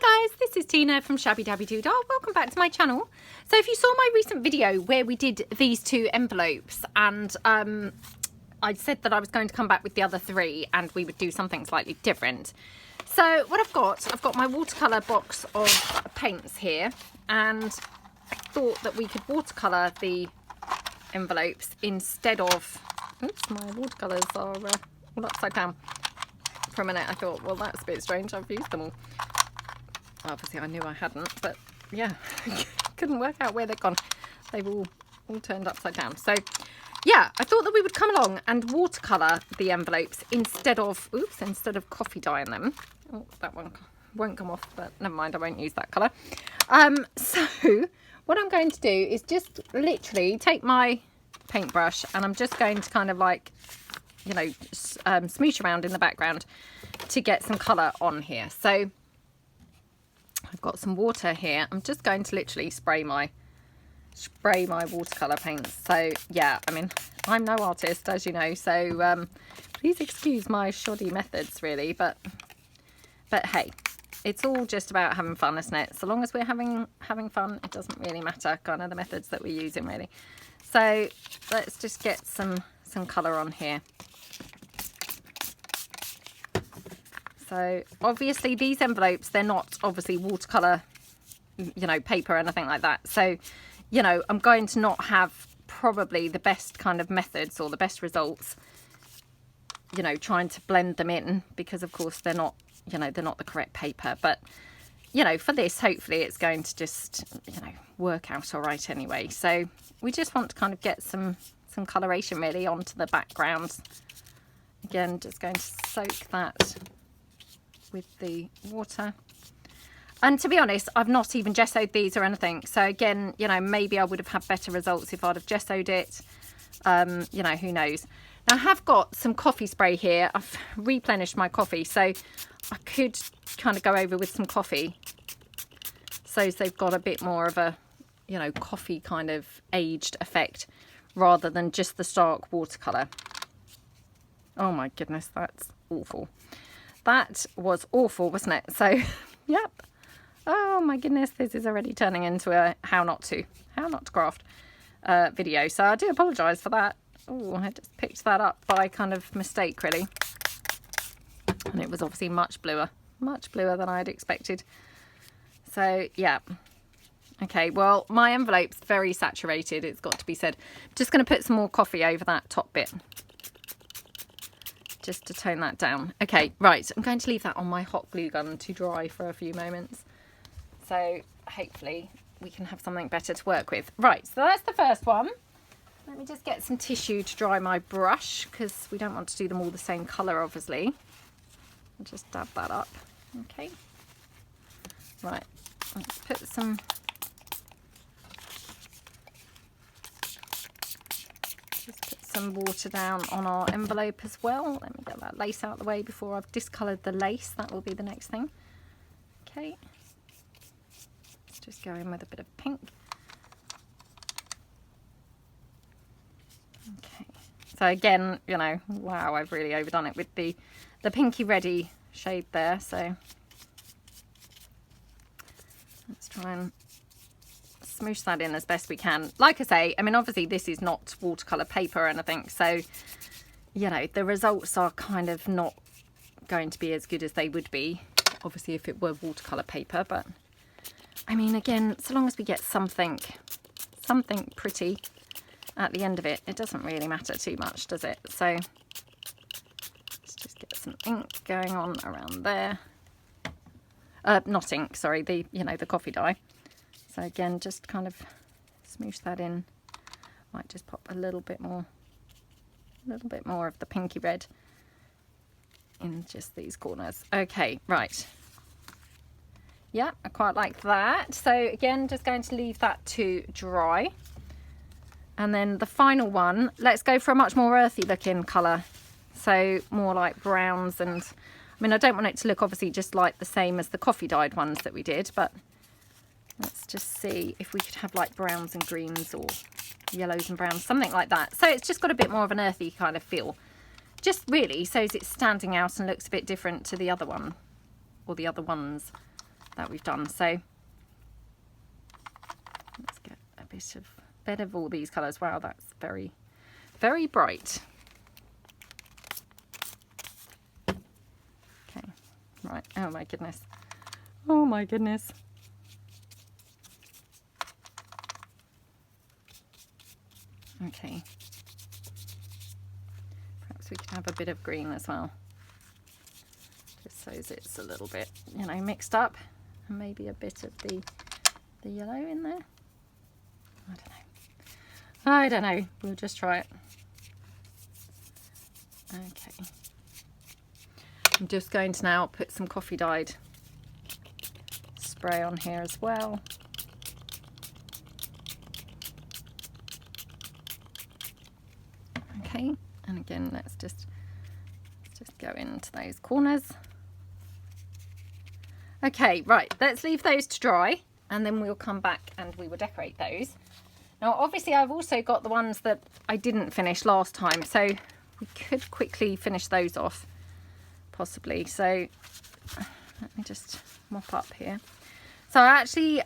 Hi guys, this is Tina from Shabbydabbydoodah. Welcome back to my channel. So if you saw my recent video where we did these two envelopes and I said that I was going to come back with the other three and we would do something slightly different. So what I've got my watercolour box of paints here, and I thought that we could watercolour the envelopes instead of, oops, my watercolours are all upside down. For a minute I thought, well, that's a bit strange, I've used them all. Obviously I knew I hadn't, but yeah, couldn't work out where they've gone. They've all turned upside down. So yeah, I thought that we would come along and watercolour the envelopes instead of coffee dyeing them. Oh, that one won't come off, but never mind, I won't use that colour. So what I'm going to do is just literally take my paintbrush and I'm just going to kind of like, you know, smoosh around in the background to get some colour on here. So I've got some water here. I'm just going to literally spray my watercolour paints. So yeah, I mean, I'm no artist, as you know, so please excuse my shoddy methods really, but hey, it's all just about having fun, isn't it? So long as we're having fun, it doesn't really matter kind of the methods that we're using really. So let's just get some colour on here. So obviously these envelopes, they're not obviously watercolour, you know, paper or anything like that. So, you know, I'm going to not have probably the best kind of methods or the best results, you know, trying to blend them in, because of course they're not, you know, they're not the correct paper. But, you know, for this, hopefully it's going to just, you know, work out all right anyway. So we just want to kind of get some coloration really onto the background. Again, just going to soak that with the water. And to be honest, I've not even gessoed these or anything. So again, you know, maybe I would have had better results if I'd have gessoed it. You know, who knows. Now I have got some coffee spray here. I've replenished my coffee, so I could kind of go over with some coffee so they've got a bit more of a, you know, coffee kind of aged effect rather than just the stark watercolour. Oh my goodness, that's awful. That was awful, wasn't it? So, yep. Oh my goodness, this is already turning into a how not to craft video. So I do apologise for that. Oh, I just picked that up by kind of mistake, really. And it was obviously much bluer than I had expected. So, yeah. Okay, well, my envelope's very saturated, it's got to be said. I'm just going to put some more coffee over that top bit, just to tone that down. Okay, right, I'm going to leave that on my hot glue gun to dry for a few moments. So hopefully we can have something better to work with. Right, so that's the first one. Let me just get some tissue to dry my brush, because we don't want to do them all the same colour, obviously. I'll just dab that up. Okay. Right, let's put some... some water down on our envelope as well. Let me get that lace out of the way before I've discoloured the lace. That will be the next thing. Okay, let's just go in with a bit of pink. Okay, so again, you know, wow, I've really overdone it with the pinky reddy shade there. So let's try and smoosh that in as best we can. Like I say, I mean, obviously this is not watercolour paper or anything, so, you know, the results are kind of not going to be as good as they would be, obviously, if it were watercolour paper. But, I mean, again, so long as we get something pretty at the end of it, it doesn't really matter too much, does it? So, let's just get some ink going on around there. Not ink, sorry, the coffee dye. So again, just kind of smoosh that in. Might just pop a little bit more of the pinky red in just these corners. Okay, right. Yeah, I quite like that. So again, just going to leave that to dry. And then the final one, let's go for a much more earthy looking colour. So more like browns, and I mean, I don't want it to look obviously just like the same as the coffee dyed ones that we did, but let's just see if we could have like browns and greens or yellows and browns, something like that. So it's just got a bit more of an earthy kind of feel. Just really so it's standing out and looks a bit different to the other one, or the other ones. that we've done. So let's get a bit of all these colours. Wow, that's very, very bright. Okay, right. Oh my goodness. Oh my goodness. Okay. Perhaps we could have a bit of green as well. Just so it's a little bit, you know, mixed up. And maybe a bit of the yellow in there. I don't know. We'll just try it. Okay. I'm just going to now put some coffee dyed spray on here as well. Okay, and again, let's just go into those corners. Okay, right, let's leave those to dry and then we'll come back and we will decorate those. Now, obviously, I've also got the ones that I didn't finish last time, so we could quickly finish those off, possibly. So let me just mop up here. So I actually,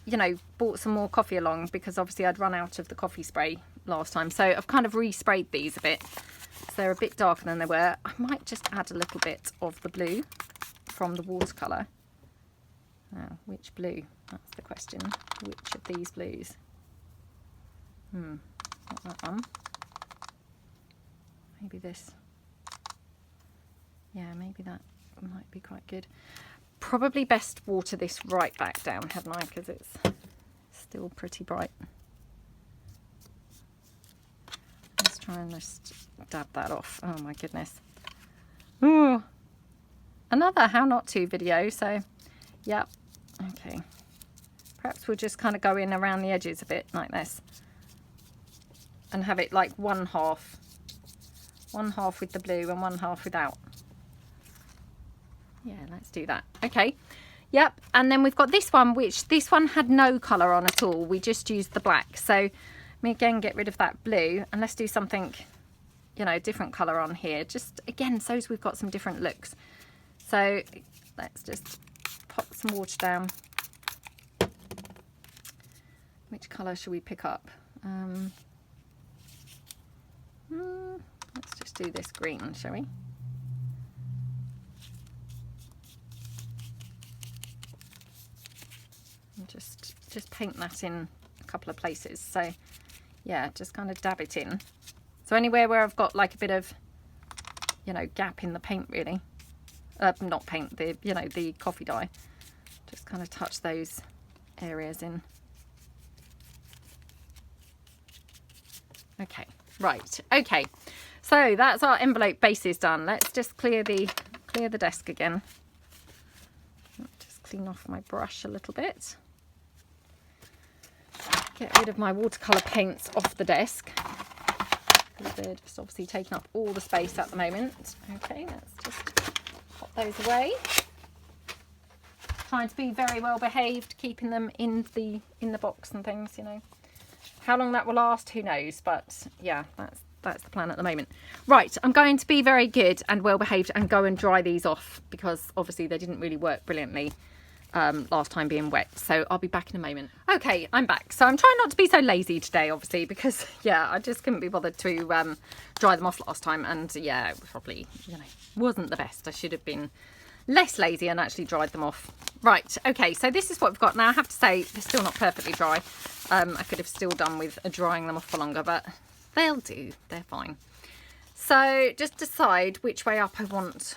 you know, bought some more coffee along because obviously I'd run out of the coffee spray last time. So I've kind of resprayed these a bit. So they're a bit darker than they were. I might just add a little bit of the blue from the watercolour. Now, which blue? That's the question. Which of these blues? Not that one. Maybe this. Yeah, maybe that might be quite good. Probably best water this right back down, haven't I? Because it's still pretty bright. Let's try and just dab that off. Oh my goodness. Ooh. Another how not to video. So, yep. Okay. Perhaps we'll just kind of go in around the edges a bit like this. And have it like one half with the blue and one half without. Yeah, let's do that. Okay, yep. And then we've got this one, which this one had no colour on at all. We just used the black. So let me again get rid of that blue and let's do something, you know, different colour on here. Just again, so as we've got some different looks. So let's just pop some water down. Which colour should we pick up? Let's just do this green, shall we? And just paint that in a couple of places. So yeah, just kind of dab it in. So anywhere where I've got like a bit of, you know, gap in the paint really. Not paint, the, you know, the coffee dye. Just kind of touch those areas in. Okay, right, okay. So that's our envelope bases done. Let's just clear the desk again. Just clean off my brush a little bit. Get rid of my watercolour paints off the desk. They're just obviously taking up all the space at the moment. Okay, let's just pop those away. Trying to be very well behaved, keeping them in the box and things, you know. How long that will last, who knows, but yeah, that's the plan at the moment. Right, I'm going to be very good and well behaved and go and dry these off because obviously they didn't really work brilliantly last time being wet. So I'll be back in a moment. Okay, I'm back. So I'm trying not to be so lazy today, obviously, because yeah, I just couldn't be bothered to dry them off last time, and yeah, it probably, you know, wasn't the best. I should have been less lazy and actually dried them off. Right, okay, so this is what we've got now. I have to say they're still not perfectly dry. I could have still done with drying them off for longer, but they'll do, they're fine. So just decide which way up I want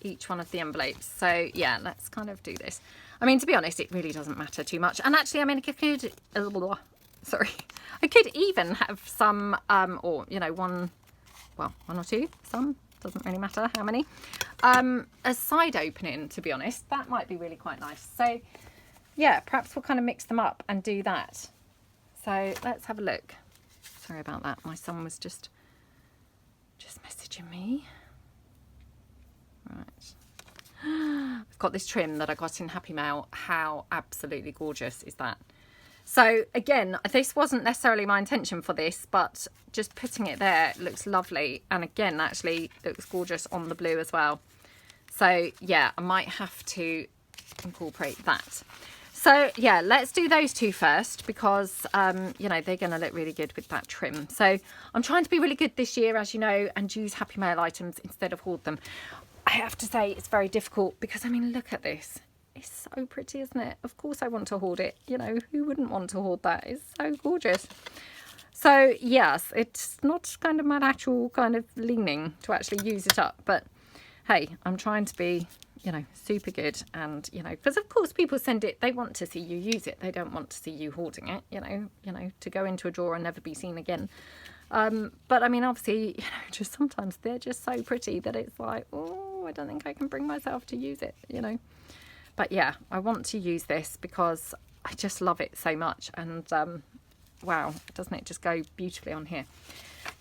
each one of the envelopes. So yeah, let's kind of do this. I mean, to be honest, it really doesn't matter too much. And actually, I mean, I could, I could even have some, or, you know, one or two, some, doesn't really matter how many, a side opening, to be honest. That might be really quite nice. So yeah, perhaps we'll kind of mix them up and do that. So let's have a look. Sorry about that. My son was just messaging me. Right. I've got this trim that I got in Happy Mail. How absolutely gorgeous is that? So again, this wasn't necessarily my intention for this, but just putting it there looks lovely. And again, actually looks gorgeous on the blue as well. So yeah, I might have to incorporate that. So yeah, let's do those two first because, you know, they're going to look really good with that trim. So I'm trying to be really good this year, as you know, and use Happy Mail items instead of hoard them. I have to say it's very difficult because, I mean, look at this. It's so pretty, isn't it? Of course I want to hoard it. You know, who wouldn't want to hoard that? It's so gorgeous. So yes, it's not kind of my natural kind of leaning to actually use it up, but hey, I'm trying to be, you know, super good. And, you know, because of course people send it, they want to see you use it. They don't want to see you hoarding it, you know, to go into a drawer and never be seen again. But I mean, obviously, you know, just sometimes they're just so pretty that it's like, oh, I don't think I can bring myself to use it, you know. But yeah, I want to use this because I just love it so much. And wow, doesn't it just go beautifully on here?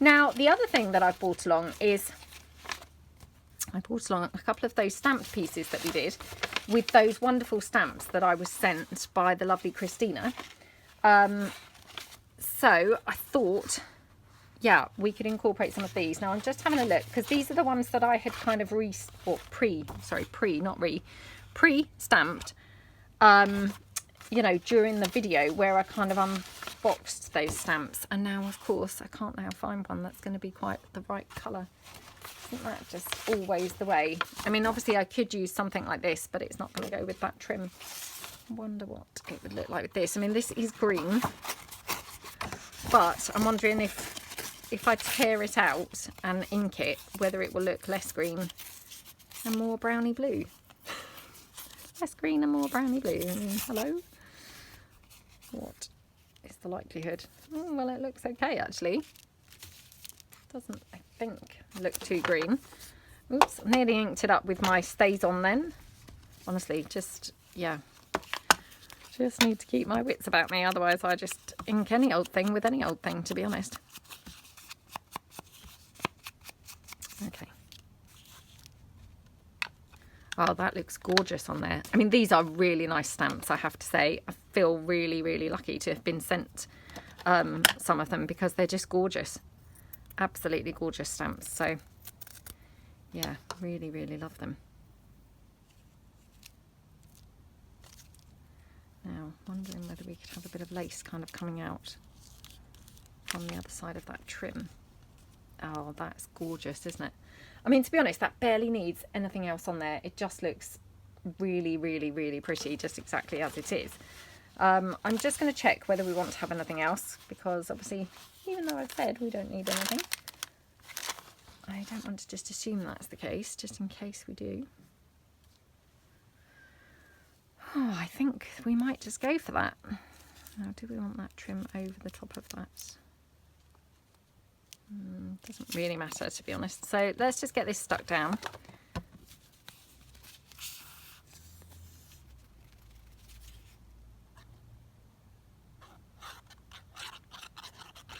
Now, the other thing that I've brought along is I brought along a couple of those stamped pieces that we did with those wonderful stamps that I was sent by the lovely Christina. So I thought, yeah, we could incorporate some of these. Now I'm just having a look because these are the ones that I had kind of pre-stamped, you know, during the video where I kind of unboxed those stamps. And now, of course, I can't now find one that's going to be quite the right colour. Isn't that just always the way? I mean, obviously I could use something like this, but it's not going to go with that trim. I wonder what it would look like with this. I mean, this is green, but I'm wondering if I tear it out and ink it, whether it will look less green and more browny blue. Less green and more browny blue. I mean, hello? What is the likelihood? Oh, well, it looks okay, actually. Doesn't, I think, look too green. Oops, I nearly inked it up with my stays on then. Honestly, just, yeah. Just need to keep my wits about me. Otherwise, I just ink any old thing with any old thing, to be honest. Okay. Oh, that looks gorgeous on there. I mean, these are really nice stamps, I have to say. I feel really, really lucky to have been sent some of them because they're just gorgeous. Absolutely gorgeous stamps. So, yeah, really, really love them. Now, wondering whether we could have a bit of lace kind of coming out from the other side of that trim. Oh, that's gorgeous, isn't it? I mean, to be honest, that barely needs anything else on there. It just looks really, really, really pretty, just exactly as it is. I'm just going to check whether we want to have anything else, because obviously, even though I've said we don't need anything, I don't want to just assume that's the case, just in case we do. Oh, I think we might just go for that. Now, do we want that trim over the top of that? Doesn't really matter, to be honest. So let's just get this stuck down.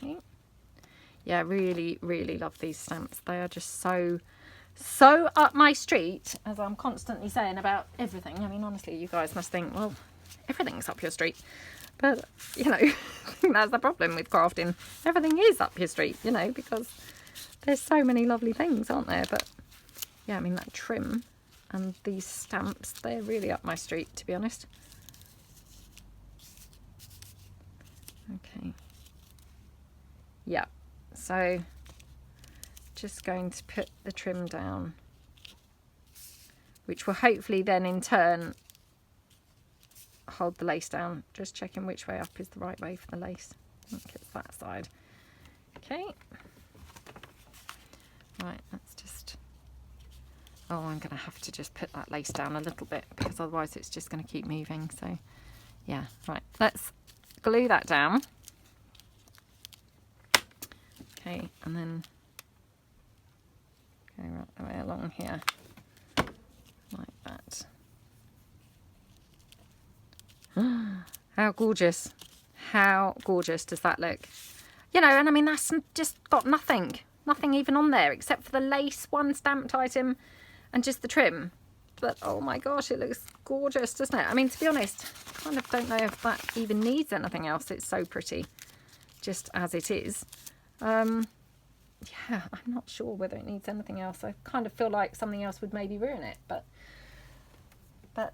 Okay. Yeah, really, really love these stamps. They are just so up my street, as I'm constantly saying about everything. I mean, honestly, you guys must think, well, everything's up your street. But, you know, I think that's the problem with crafting. Everything is up your street, you know, because there's so many lovely things, aren't there? But, yeah, I mean, that trim and these stamps, they're really up my street, to be honest. Okay. Yeah, so just going to put the trim down, which will hopefully then in turn hold the lace down. Just checking which way up is the right way for the lace. I think it's that side. Okay. Right, let's just... Oh, I'm going to have to just put that lace down a little bit because otherwise it's just going to keep moving. So, yeah, right. Let's glue that down. Okay, and then go right the way along here like that. How gorgeous. How gorgeous does that look? You know, and I mean, that's just got nothing even on there except for the lace, one stamped item and just the trim. But oh my gosh, it looks gorgeous, doesn't it? I mean, to be honest, I kind of don't know if that even needs anything else. It's so pretty just as it is. Yeah, I'm not sure whether it needs anything else. I kind of feel like something else would maybe ruin it, but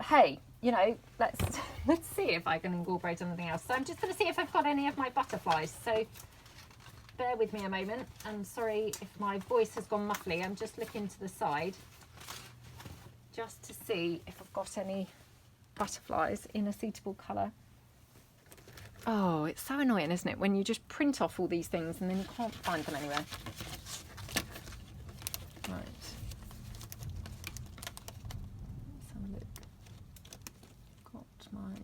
hey, you know, let's see if I can incorporate anything else. So I'm just going to see if I've got any of my butterflies. So bear with me a moment. I'm sorry if my voice has gone muffly. I'm just looking to the side just to see if I've got any butterflies in a suitable colour. Oh, it's so annoying, isn't it, when you just print off all these things and then you can't find them anywhere. Right. Let's have a look. Got my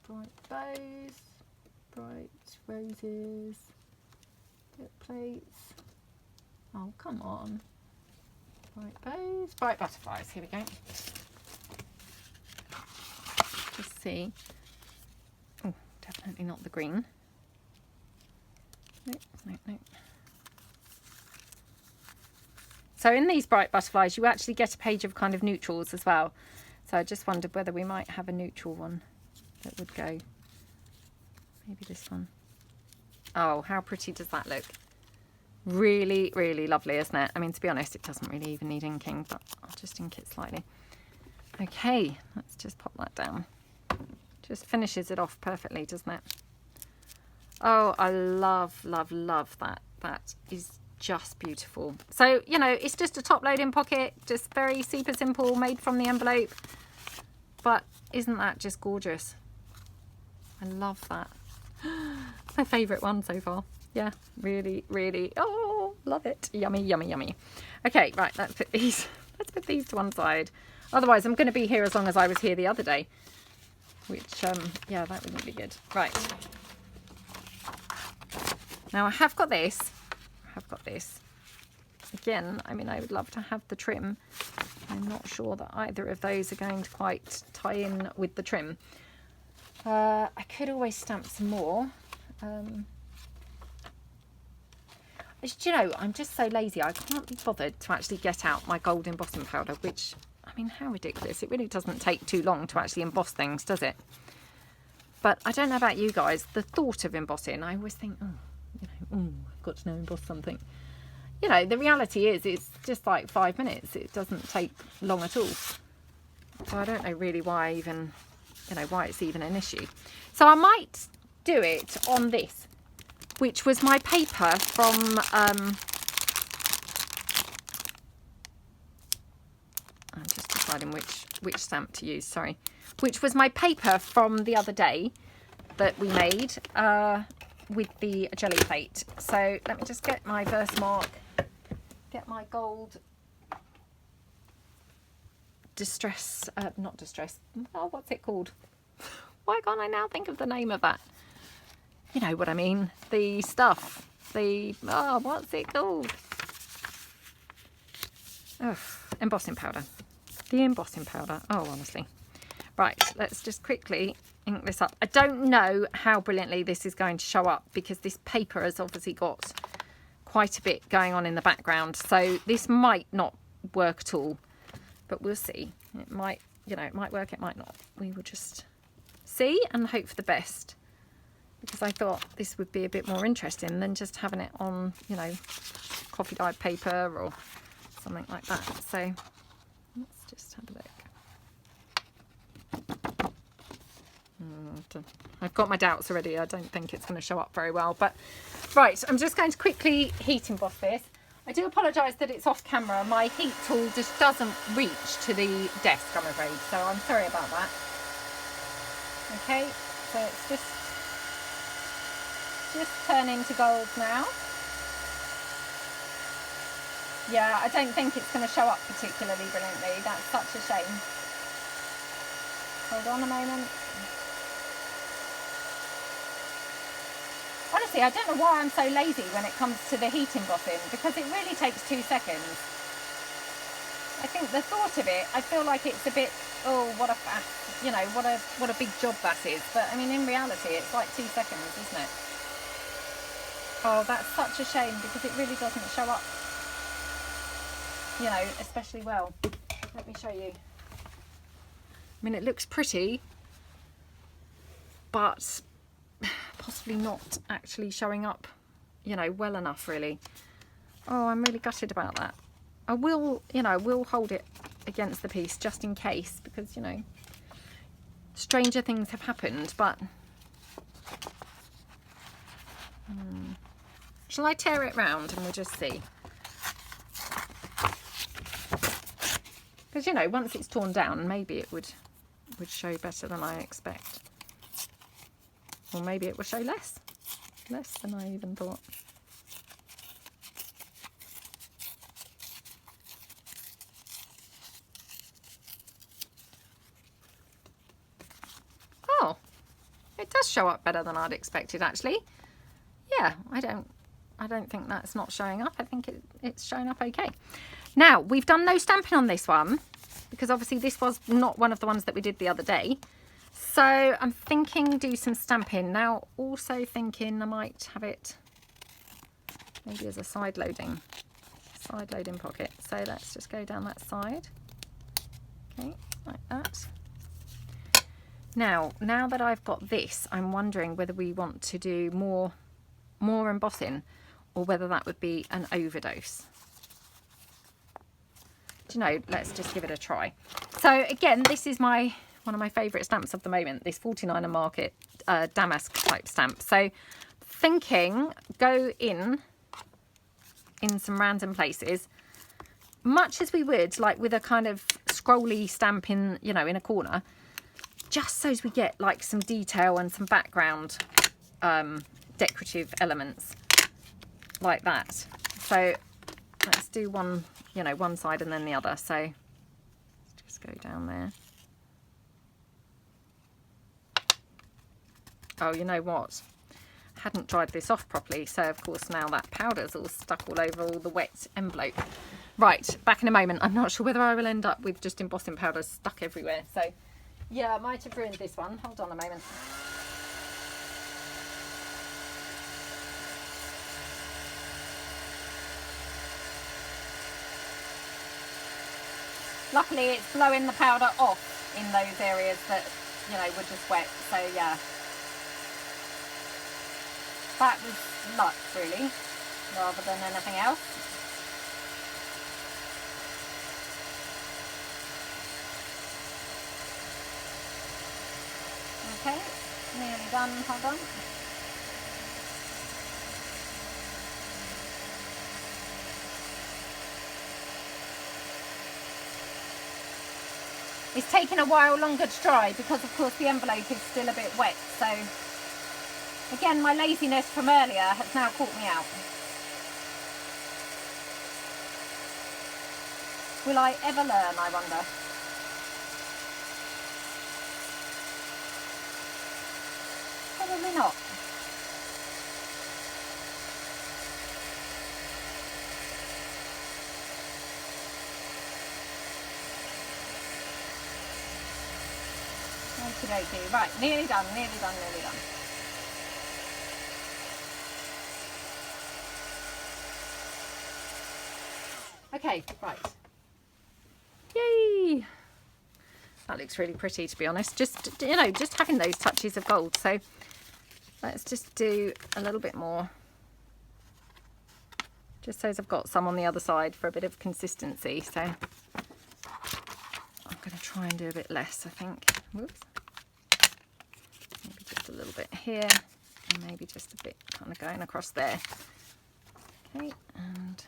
bright bows, bright roses, bit plates. Oh, come on. Bright bows, bright butterflies. Here we go. Just see. Oh, definitely not the green. Nope, nope, nope. So in these bright butterflies, you actually get a page of kind of neutrals as well. So I just wondered whether we might have a neutral one that would go. Maybe this one. Oh, how pretty does that look? Really, really lovely, isn't it? I mean, to be honest, it doesn't really even need inking, but I'll just ink it slightly. Okay, let's just pop that down. Just finishes it off perfectly, doesn't it? Oh, I love, love, love that. That is just beautiful. So, you know, it's just a top loading pocket, just very super simple, made from the envelope. But isn't that just gorgeous? I love that. My favourite one so far. Yeah, really, really. Oh, love it. Yummy, yummy, yummy. Okay, right, let's put these to one side. Otherwise, I'm going to be here as long as I was here the other day. Which, yeah, that wouldn't be good. Right. Now, I have got this. Again, I mean, I would love to have the trim. I'm not sure that either of those are going to quite tie in with the trim. I could always stamp some more. You know, I'm just so lazy. I can't be bothered to actually get out my gold embossing powder, which, I mean, how ridiculous. It really doesn't take too long to actually emboss things, does it? But I don't know about you guys. The thought of embossing, I always think, oh, you know, I've got to know emboss something. You know, the reality is it's just like 5 minutes. It doesn't take long at all. So I don't know really why even, you know, why it's even an issue. So I might do it on this, which was my paper from, I'm just deciding which stamp to use, sorry. Which was my paper from the other day that we made with the jelly plate. So let me just get my Versamark, get my gold distress, not distress, oh, what's it called? Why can't I now think of the name of that? You know what I mean, the stuff, the, oh, what's it called? Oh, embossing powder. The embossing powder. Oh, honestly. Right, let's just quickly ink this up. I don't know how brilliantly this is going to show up because this paper has obviously got quite a bit going on in the background. So this might not work at all, but we'll see. It might, you know, it might work, it might not. We will just see and hope for the best, because I thought this would be a bit more interesting than just having it on, you know, coffee dyed paper or something like that. So let's just have a look. I've got my doubts already. I don't think it's going to show up very well, but right, I'm just going to quickly heat emboss this. I do apologise that it's off camera. My heat tool just doesn't reach to the desk, I'm afraid, so I'm sorry about that. Okay, so it's just turning to gold now. Yeah, I don't think it's going to show up particularly brilliantly. That's such a shame. Hold on a moment. Honestly, I don't know why I'm so lazy when it comes to the heat embossing, because it really takes 2 seconds. I think the thought of it, I feel like it's a bit, oh, what a faff, you know, what a big job that is. But I mean, in reality, it's like 2 seconds, isn't it? Oh, that's such a shame, because it really doesn't show up, you know, especially well. Let me show you. I mean, it looks pretty, but possibly not actually showing up, you know, well enough, really. Oh, I'm really gutted about that. I will, you know, will hold it against the piece just in case, because, you know, stranger things have happened, but shall I tear it round and we'll just see? Because, you know, once it's torn down, maybe it would show better than I expect. Or maybe it will show less than I even thought. Oh, it does show up better than I'd expected, actually. Yeah, I don't think that's not showing up. I think it's showing up okay. Now, we've done no stamping on this one because obviously this was not one of the ones that we did the other day. So I'm thinking do some stamping. Now, also thinking I might have it maybe as a side loading pocket. So let's just go down that side. Okay, like that. Now that I've got this, I'm wondering whether we want to do more embossing or whether that would be an overdose. Do you know, let's just give it a try. So again, this is one of my favourite stamps of the moment, this 49er Market damask type stamp. So thinking go in some random places, much as we would like with a kind of scrolly stamp in, you know, in a corner, just so as we get like some detail and some background decorative elements like that. So let's do one, you know, one side and then the other. So let's just go down there. Oh, you know what? Hadn't dried this off properly, so of course now that powder's all stuck all over all the wet envelope. Right, back in a moment. I'm not sure whether I will end up with just embossing powder stuck everywhere. So yeah, I might have ruined this one. Hold on a moment. Luckily it's blowing the powder off in those areas that, you know, were just wet. So yeah, that was luck really, rather than anything else. Okay, nearly done, hold on. It's taking a while longer to dry because of course the envelope is still a bit wet, so again my laziness from earlier has now caught me out. Will I ever learn, I wonder? Probably not. Okie dokie. Right, nearly done, nearly done, nearly done. Okay, right. Yay! That looks really pretty, to be honest. Just, you know, just having those touches of gold. So let's just do a little bit more. Just so as I've got some on the other side for a bit of consistency. So I'm going to try and do a bit less, I think. Whoops. Maybe just a little bit here. And maybe just a bit kind of going across there. Okay, and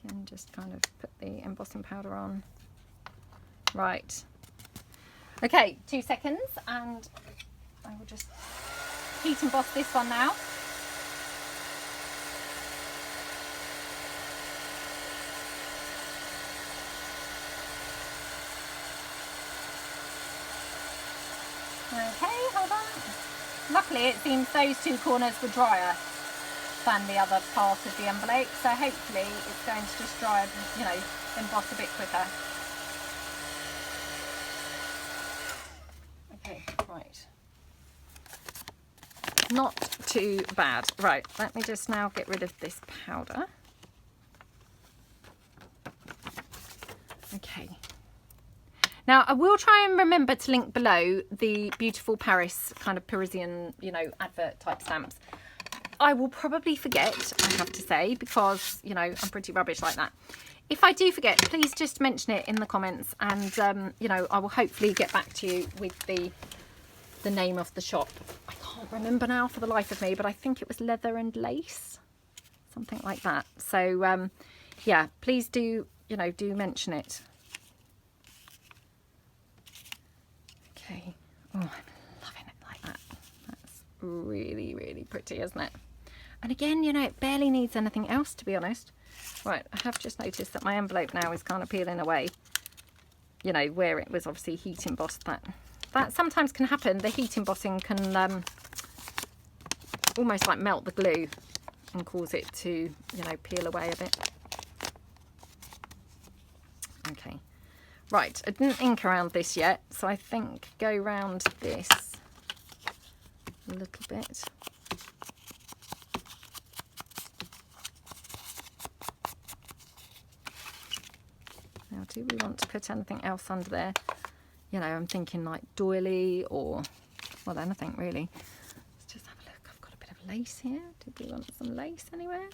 again, just kind of put the embossing powder on. Right. Okay, 2 seconds, and I will just heat emboss this one now. Okay, hold on. Luckily, it seems those two corners were drier than the other part of the envelope, so hopefully it's going to just dry, you know, emboss a bit quicker. Okay, right. Not too bad. Right, let me just now get rid of this powder. Okay. Now, I will try and remember to link below the beautiful Paris kind of Parisian, you know, advert type stamps. I will probably forget, I have to say, because, you know, I'm pretty rubbish like that. if I do forget, please just mention it in the comments, and you know, I will hopefully get back to you with the name of the shop. I can't remember now for the life of me, but I think it was Leather and Lace, something like that. So yeah, please do, you know, do mention it. Okay. Oh, I'm loving it like that. That's really, really pretty, isn't it? And again, you know, it barely needs anything else, to be honest. Right, I have just noticed that my envelope now is kind of peeling away, you know, where it was obviously heat embossed. That sometimes can happen. The heat embossing can almost like melt the glue and cause it to, you know, peel away a bit. Okay, right, I didn't ink around this yet, so I think go round this a little bit. Now, do we want to put anything else under there? You know, I'm thinking like doily or, well, anything really. Let's just have a look. I've got a bit of lace here. Did we want some lace anywhere?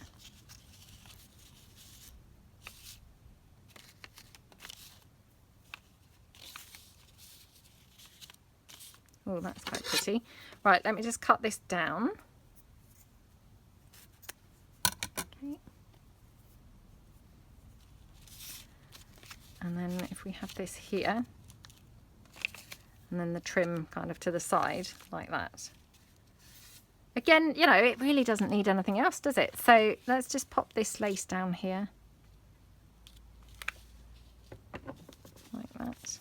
Oh, that's quite pretty. Right, let me just cut this down. Okay. And then if we have this here, and then the trim kind of to the side like that. Again, you know, it really doesn't need anything else, does it? So let's just pop this lace down here. Like that.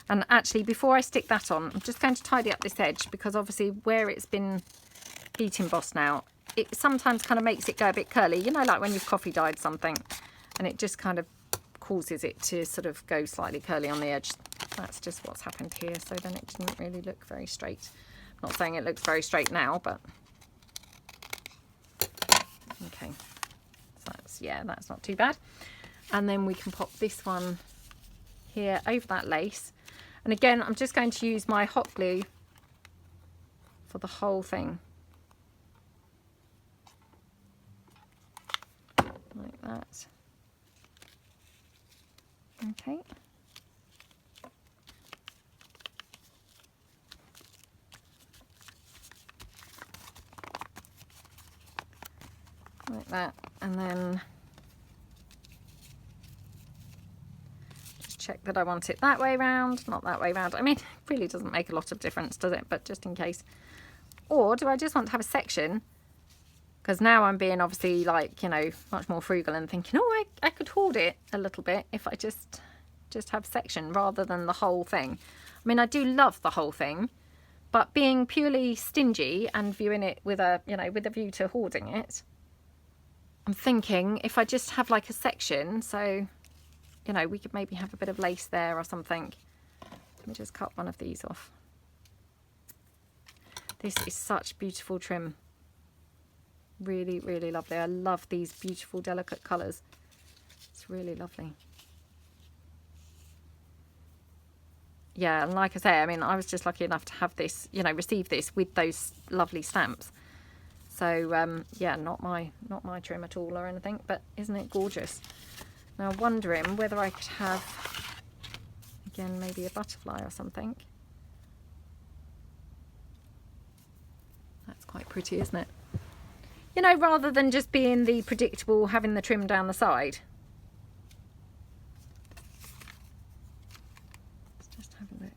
And actually, before I stick that on, I'm just going to tidy up this edge, because obviously where it's been heat embossed now, it sometimes kind of makes it go a bit curly. You know, like when you've coffee dyed something and it just kind of causes it to sort of go slightly curly on the edge. That's just what's happened here. So then it didn't really look very straight. I'm not saying it looks very straight now, but okay. So that's, yeah, that's not too bad. And then we can pop this one here over that lace. And again, I'm just going to use my hot glue for the whole thing. Like that. Okay. Like that. And then just check that I want it that way round, not that way round. I mean, it really doesn't make a lot of difference, does it? But just in case. Or do I just want to have a section? Because now I'm being obviously like, you know, much more frugal and thinking, oh, I could hoard it a little bit if I just have section rather than the whole thing. I mean, I do love the whole thing, but being purely stingy and viewing it with a, you know, with a view to hoarding it, I'm thinking if I just have like a section, so, you know, we could maybe have a bit of lace there or something. Let me just cut one of these off. This is such beautiful trim. Really, really lovely. I love these beautiful, delicate colours. It's really lovely. Yeah, and like I say, I mean, I was just lucky enough to have this, you know, receive this with those lovely stamps. So, yeah, not my trim at all or anything, but isn't it gorgeous? Now, wondering whether I could have, again, maybe a butterfly or something. That's quite pretty, isn't it? You know, rather than just being the predictable, having the trim down the side. Let's just have a look.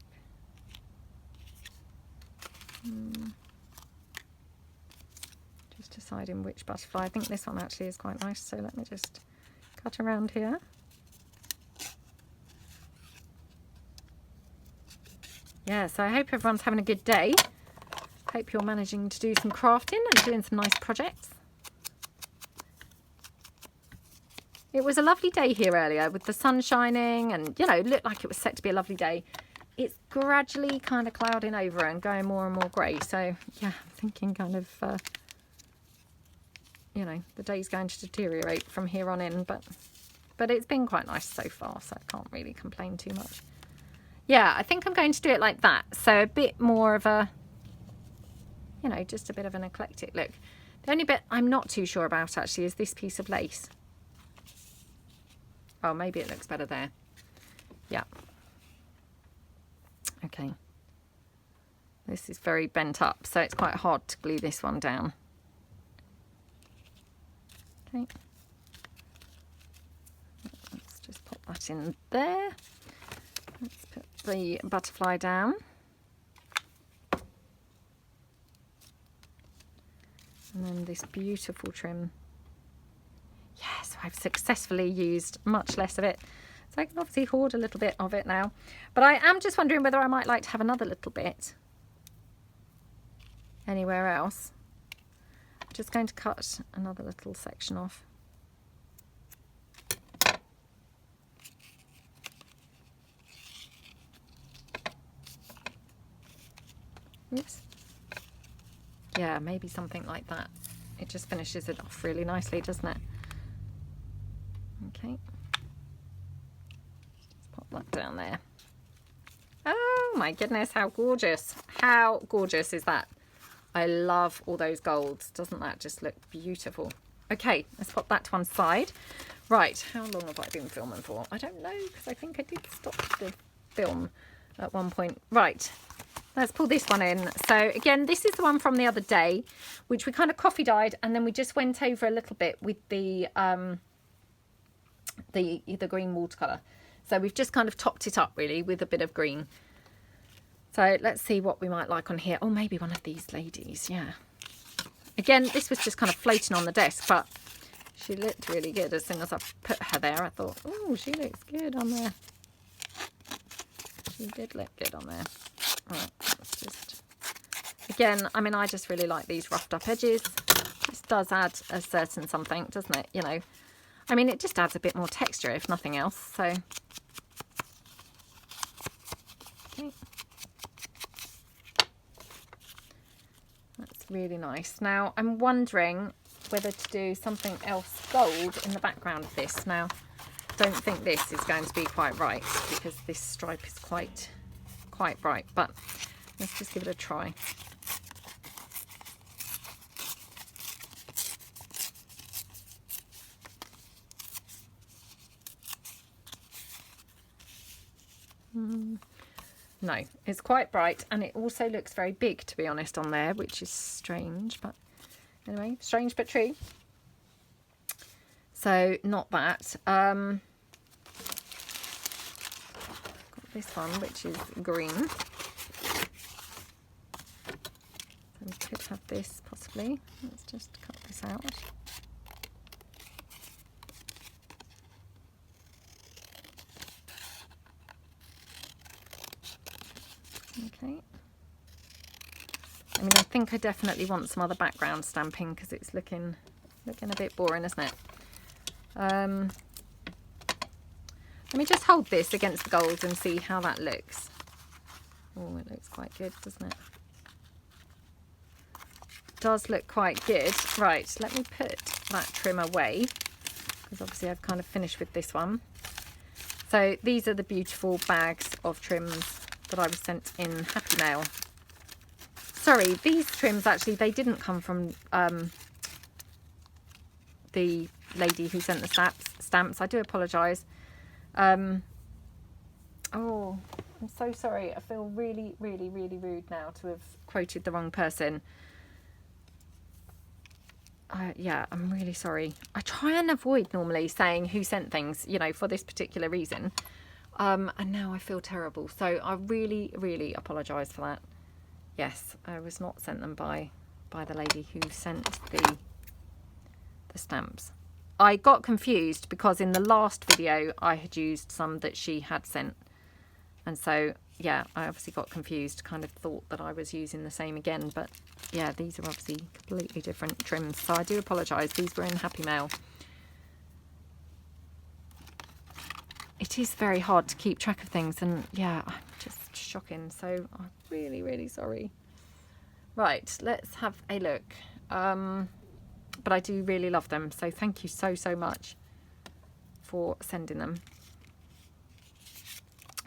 Just deciding which butterfly. I think this one actually is quite nice, so let me just cut around here. Yeah, so I hope everyone's having a good day. Hope you're managing to do some crafting and doing some nice projects. It was a lovely day here earlier with the sun shining and, you know, it looked like it was set to be a lovely day. It's gradually kind of clouding over and going more and more grey. So, yeah, I'm thinking kind of, you know, the day's going to deteriorate from here on in. But it's been quite nice so far, so I can't really complain too much. Yeah, I think I'm going to do it like that. So a bit more of a, you know, just a bit of an eclectic look. The only bit I'm not too sure about actually is this piece of lace. Oh, maybe it looks better there. Yeah. Okay. This is very bent up, so it's quite hard to glue this one down. Okay. Let's just pop that in there. Let's put the butterfly down. And then this beautiful trim. Yes, I've successfully used much less of it. So I can obviously hoard a little bit of it now. But I am just wondering whether I might like to have another little bit anywhere else. I'm just going to cut another little section off. Oops. Yeah, maybe something like that. It just finishes it off really nicely, doesn't it? Okay. Let's pop that down there. Oh my goodness, how gorgeous. How gorgeous is that? I love all those golds. Doesn't that just look beautiful? Okay, let's pop that to one side. Right, how long have I been filming for? I don't know, because I think I did stop the film at one point. Right. Let's pull this one in. So again, this is the one from the other day, which we kind of coffee dyed, and then we just went over a little bit with the green watercolor. So we've just kind of topped it up really with a bit of green. So let's see what we might like on here. Oh, maybe one of these ladies. Yeah. Again, this was just kind of floating on the desk, but she looked really good as soon as I put her there. I thought, oh, she looks good on there. She did look good on there. Right, let's just, again, I mean, I just really like these roughed up edges. This does add a certain something, doesn't it? You know, I mean, it just adds a bit more texture, if nothing else. So, okay. That's really nice. Now, I'm wondering whether to do something else gold in the background of this. Now, I don't think this is going to be quite right because this stripe is quite bright, but let's just give it a try. No, it's quite bright, and it also looks very big, to be honest, on there, which is strange, but anyway, strange but true. So not that. Got this one, which is green. So we could have this possibly. Let's just cut this out. Okay. I mean, I think I definitely want some other background stamping because it's looking a bit boring, isn't it? Let me just hold this against the gold and see how that looks. Oh, it looks quite good, doesn't it? It does look quite good. Right, let me put that trim away because obviously I've kind of finished with this one. So these are the beautiful bags of trims that I was sent in Happy Mail. Sorry, these trims actually, they didn't come from the lady who sent the stamps. I do apologise. Oh, I'm so sorry. I feel really, really, really rude now to have quoted the wrong person. Yeah, I'm really sorry. I try and avoid normally saying who sent things, you know, for this particular reason. And now I feel terrible. So I really, really apologise for that. Yes, I was not sent them by the lady who sent the stamps. I got confused because in the last video I had used some that she had sent, and so yeah, I obviously got confused, kind of thought that I was using the same again, but yeah, these are obviously completely different trims, so I do apologise. These were in Happy Mail. It is very hard to keep track of things, and yeah, I'm just shocking, so I'm really, really sorry. Right, let's have a look. But I do really love them, so thank you so much for sending them.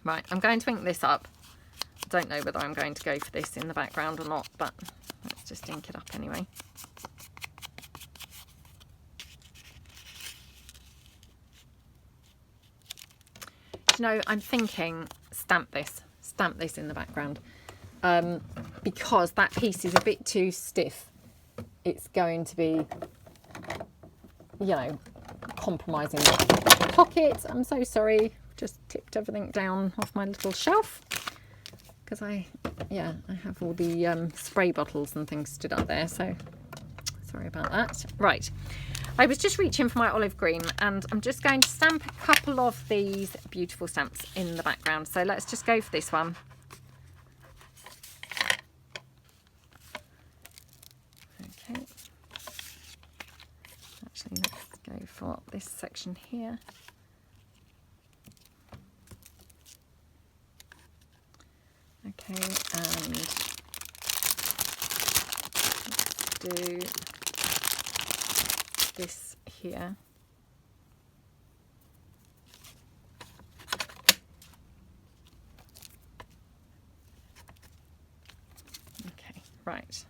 Right, I'm going to ink this up. I don't know whether I'm going to go for this in the background or not, but let's just ink it up anyway. you know, I'm thinking stamp this in the background, because that piece is a bit too stiff. It's going to be, you know, compromising the pocket. I'm so sorry, just tipped everything down off my little shelf because I have all the spray bottles and things stood up there, so sorry about that. Right, I was just reaching for my olive green, and I'm just going to stamp a couple of these beautiful stamps in the background. So let's just go for this one. Okay, actually let's go for this section here. Okay, and let's do this here. Okay, right.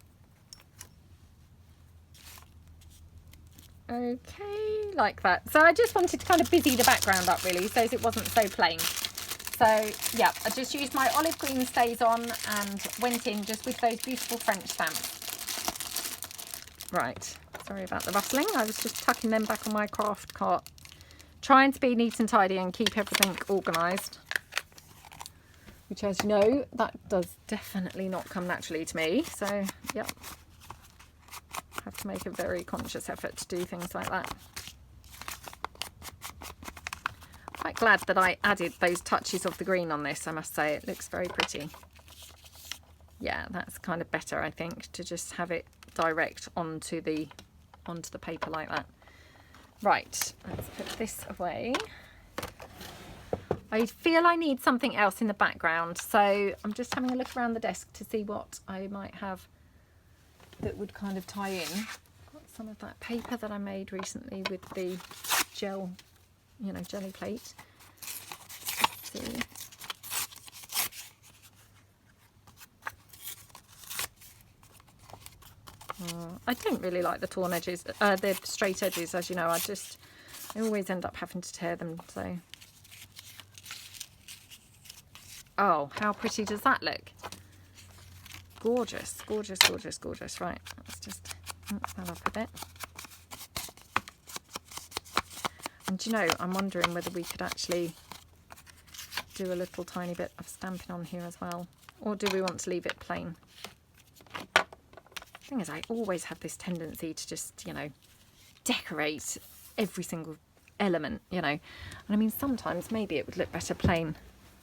Okay, like that. So I just wanted to kind of busy the background up really, so it wasn't so plain. So yeah, I just used my olive green stays on and went in just with those beautiful French stamps. Right, sorry about the rustling. I was just tucking them back on my craft cart, trying to be neat and tidy and keep everything organised. Which, as you know, that does definitely not come naturally to me. So yep, I have to make a very conscious effort to do things like that. Quite glad that I added those touches of the green on this, I must say. It looks very pretty. Yeah, that's kind of better, I think, to just have it direct onto the paper like that. Right, let's put this away. I feel I need something else in the background, so I'm just having a look around the desk to see what I might have that would kind of tie in. Got some of that paper that I made recently with the gel, you know, jelly plate. Let's see. I don't really like the torn edges, the straight edges, as you know. I always end up having to tear them. So, oh, how pretty does that look? Gorgeous, gorgeous, gorgeous, gorgeous. Right, let's just mix that up a bit. And you know, I'm wondering whether we could actually do a little tiny bit of stamping on here as well, or do we want to leave it plain? The thing is, I always have this tendency to just, you know, decorate every single element, you know. And I mean, sometimes maybe it would look better plain.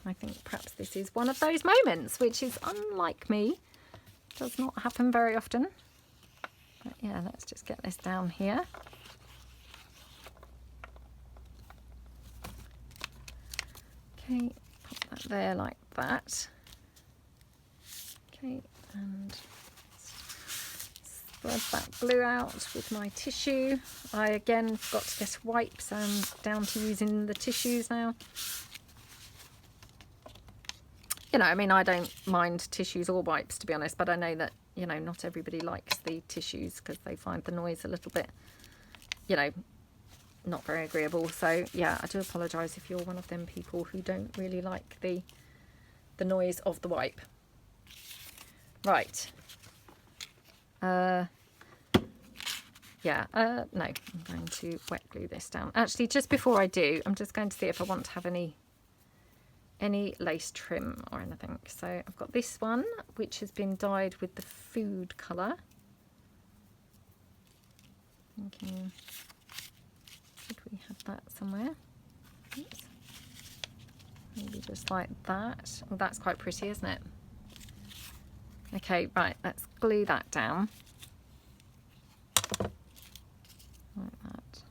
I think perhaps this is one of those moments, which is unlike me. Does not happen very often. But yeah, let's just get this down here. Okay, pop that there like that. Okay, and spread that glue out with my tissue. I again forgot to get wipes. I'm down to using the tissues now. You know, I mean, I don't mind tissues or wipes, to be honest, but I know that, you know, not everybody likes the tissues because they find the noise a little bit, you know, not very agreeable. So yeah, I do apologise if you're one of them people who don't really like the noise of the wipe. Right. No, I'm going to wet glue this down. Actually, just before I do, I'm just going to see if I want to have any lace trim or anything. So I've got this one, which has been dyed with the food colour. Thinking, should we have that somewhere? Oops. Maybe just like that. Well, that's quite pretty, isn't it? Okay, right, let's glue that down. Like that.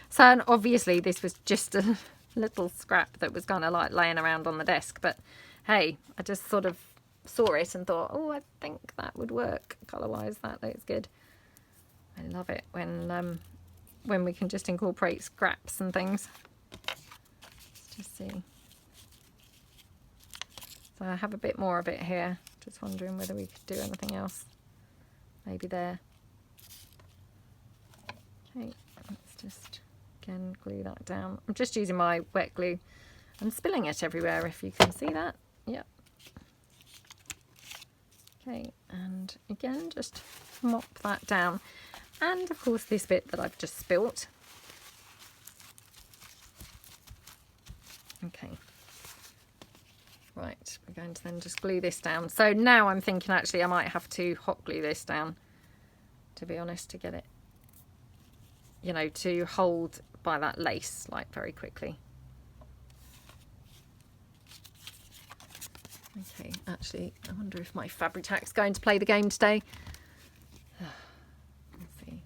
So, and obviously this was just a little scrap that was kind of like laying around on the desk, but hey, I just sort of saw it and thought, oh, I think that would work colour-wise. That looks good. I love it when we can just incorporate scraps and things. Let's just see. So I have a bit more of it here. Just wondering whether we could do anything else. Maybe there. Okay, let's just again glue that down. I'm just using my wet glue. I'm spilling it everywhere, if you can see that. Yep. Okay, and again, just mop that down. And of course this bit that I've just spilt. Okay. Right, we're going to then just glue this down. So now I'm thinking actually I might have to hot glue this down, to be honest, to get it, you know, to hold by that lace like very quickly. Okay, actually, I wonder if my Fabri-Tac is going to play the game today. Let's see.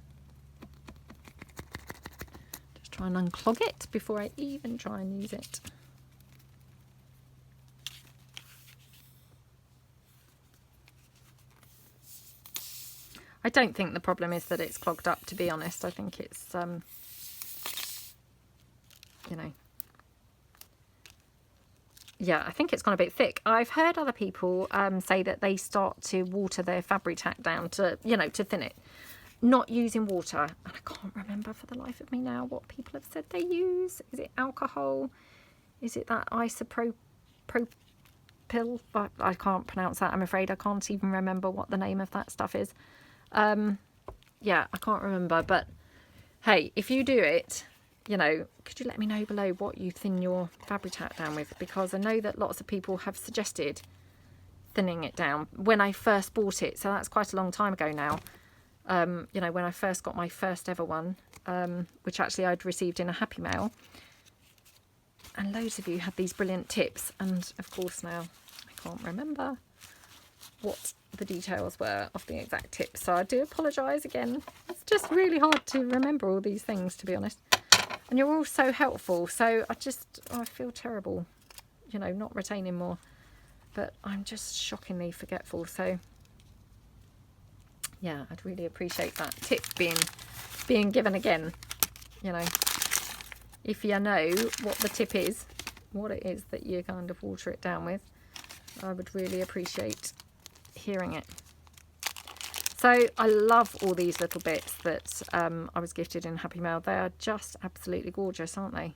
Just try and unclog it before I even try and use it. I don't think the problem is that it's clogged up, to be honest. I think it's, you know, yeah, I think it's gone a bit thick. I've heard other people say that they start to water their Fabri-Tac down to, you know, to thin it. Not using water. And I can't remember for the life of me now what people have said they use. Is it alcohol? Is it that isopropyl? I can't pronounce that, I'm afraid. I can't even remember what the name of that stuff is. Yeah, I can't remember. But hey, if you do it, you know, could you let me know below what you thin your Fabri-Tac down with? Because I know that lots of people have suggested thinning it down when I first bought it. So that's quite a long time ago now. You know, when I first got my first ever one, which actually I'd received in a Happy Mail. And loads of you had these brilliant tips. And of course now I can't remember what the details were of the exact tips. So I do apologise again. It's just really hard to remember all these things, to be honest. And you're all so helpful, so I feel terrible, you know, not retaining more. But I'm just shockingly forgetful, so yeah, I'd really appreciate that tip being given again. You know, if you know what the tip is, what it is that you kind of water it down with, I would really appreciate hearing it. So I love all these little bits that I was gifted in Happy Mail. They are just absolutely gorgeous, aren't they?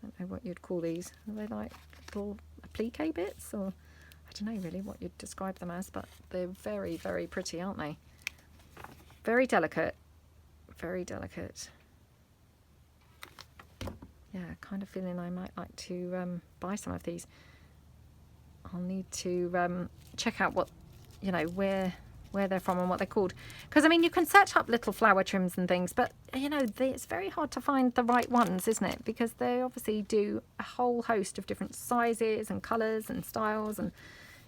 Don't know what you'd call these. Are they like little applique bits? Or I don't know really what you'd describe them as, but they're very, very pretty, aren't they? Very delicate. Very delicate. Yeah, kind of feeling I might like to buy some of these. I'll need to check out what, you know, where they're from and what they're called. Because, I mean, you can search up little flower trims and things, but, you know, it's very hard to find the right ones, isn't it? Because they obviously do a whole host of different sizes and colours and styles. And,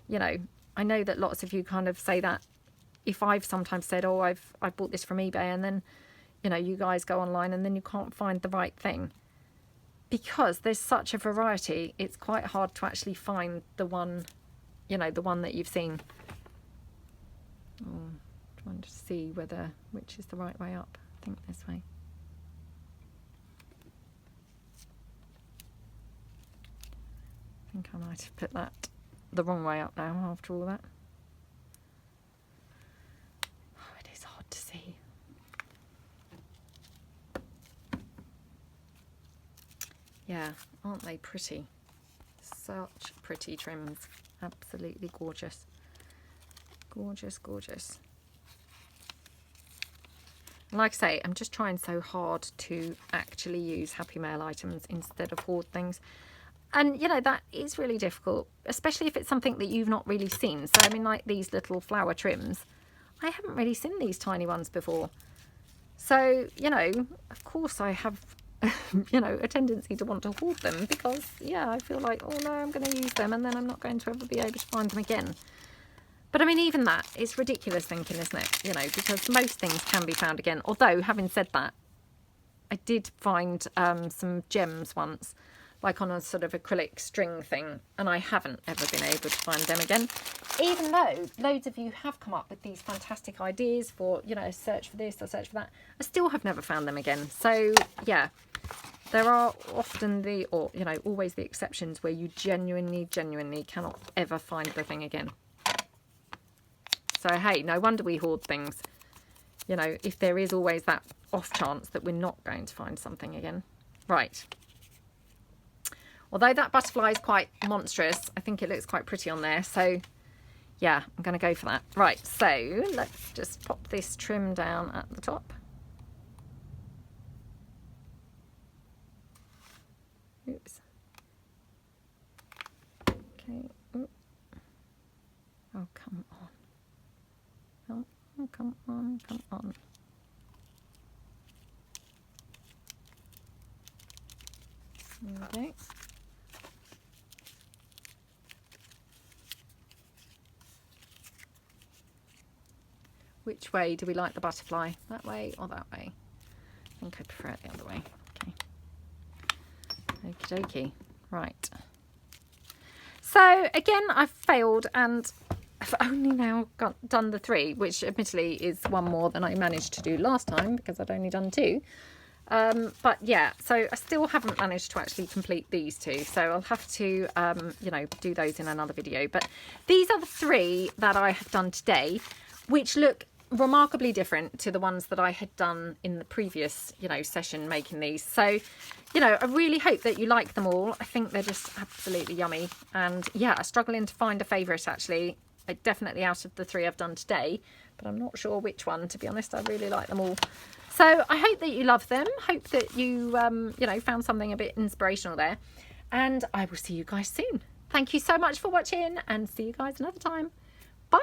you know, I know that lots of you kind of say that. If I've sometimes said, oh, I've bought this from eBay, and then, you know, you guys go online and then you can't find the right thing. Because there's such a variety, it's quite hard to actually find the one, you know, the one that you've seen. Oh, trying to see which is the right way up. I think this way. I think I might have put that the wrong way up now after all that. Oh, it is hard to see. Yeah, aren't they pretty? Such pretty trims. Absolutely gorgeous. Gorgeous, gorgeous. Like I say, I'm just trying so hard to actually use Happy Mail items instead of hoard things. And, you know, that is really difficult, especially if it's something that you've not really seen. So, I mean, like these little flower trims. I haven't really seen these tiny ones before. So, you know, of course I have... you know, a tendency to want to hoard them because, yeah, I feel like, oh no, I'm going to use them and then I'm not going to ever be able to find them again. But I mean, even that is ridiculous thinking, isn't it? You know, because most things can be found again. Although, having said that, I did find some gems once, like on a sort of acrylic string thing, and I haven't ever been able to find them again. Even though loads of you have come up with these fantastic ideas for, you know, search for this or search for that, I still have never found them again. So, yeah. There are often always the exceptions where you genuinely cannot ever find the thing again. So, hey, no wonder we hoard things. you know, if there is always that off chance that we're not going to find something again. Right. Although that butterfly is quite monstrous, I think it looks quite pretty on there. So yeah, I'm going to go for that. Right, so let's just pop this trim down at the top. Oops. Okay. Ooh. Oh, come on. Oh, come on, come on. There we go. Which way do we like the butterfly? That way or that way? I think I prefer it the other way. Okay. Okie dokie. Right. So again, I've failed and I've only now done the 3, which admittedly is one more than I managed to do last time because I'd only done 2. But yeah, so I still haven't managed to actually complete these 2. So I'll have to, you know, do those in another video. But these are the 3 that I have done today, which look remarkably different to the ones that I had done in the previous, you know, session making these. So, you know, I really hope that you like them all. I think they're just absolutely yummy. And yeah, I'm struggling to find a favourite actually. Definitely out of the 3 I've done today, but I'm not sure which one, to be honest. I really like them all. So I hope that you love them. Hope that you, you know, found something a bit inspirational there. And I will see you guys soon. Thank you so much for watching and see you guys another time. Bye.